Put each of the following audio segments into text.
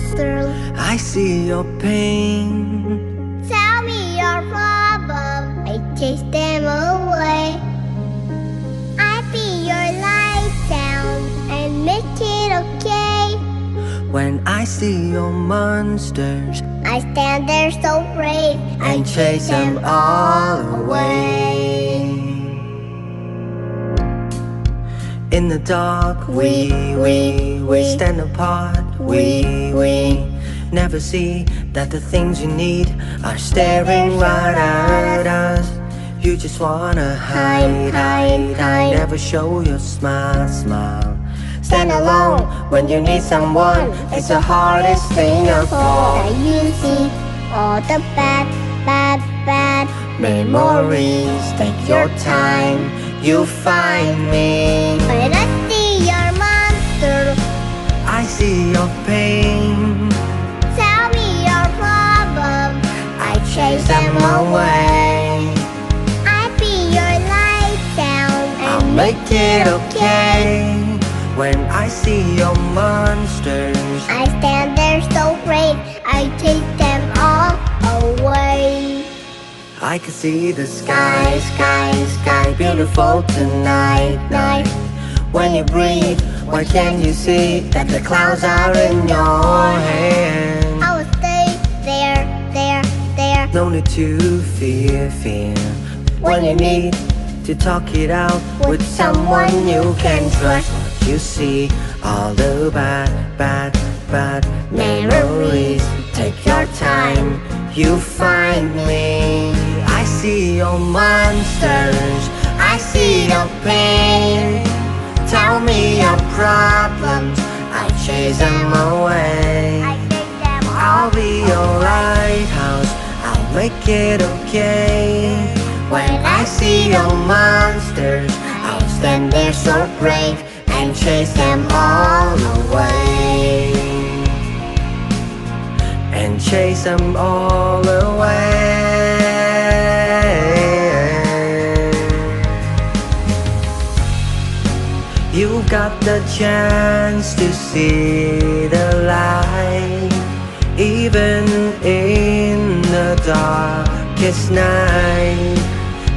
monster. I see your pain. Tell me your problem. I chase them away. I be your light down and make it okay. When I see your monsters, I stand there so brave and chase them all away. In the dark, we stand apart. We never see that the things you need are staring right at us. You just wanna hide. Never show your smile. Stand alone when you need someone. It's the hardest thing of all. Now you see all the bad memories. Take your time, you'll find me. When I see your monster, I see your pain. tell me your problem. I chase them away. I be your light down I'll and make it okay. When I see your monsters, I stand there so brave. I chase them all away. I can see the sky, beautiful tonight. When you breathe, why can't you see that the clouds are in your hand? I will stay there. No need to fear. When you need to talk it out with someone you can trust, you see all the bad memories. Take your time, you find me. I see your monsters, I see your pain. Tell me your problems, I chase them away. I take them all. I'll be your lighthouse, I'll make it okay. When I see your monsters, I'll stand there so brave and chase them all away. And chase them all away. You got the chance to see the light, even in the darkest night.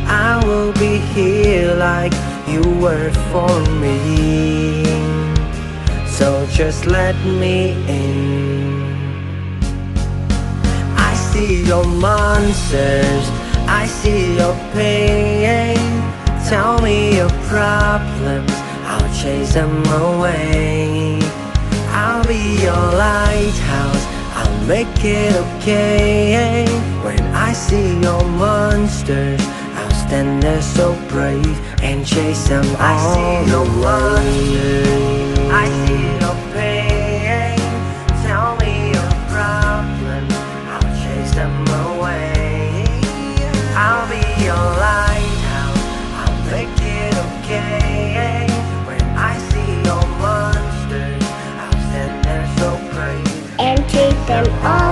I will be here like you were for me. So just let me in. I see your monsters, I see your pain. Tell me your problems, I'll chase them away. I'll be your lighthouse, I'll make it okay. When I see your monsters, I'll stand there so brave and chase them all away. I see your monsters, I see your pain. Tell me your problems, I'll chase them away. I'll be your lighthouse, I'll make it okay. When I see your monsters, I'll stand there so brave and chase them all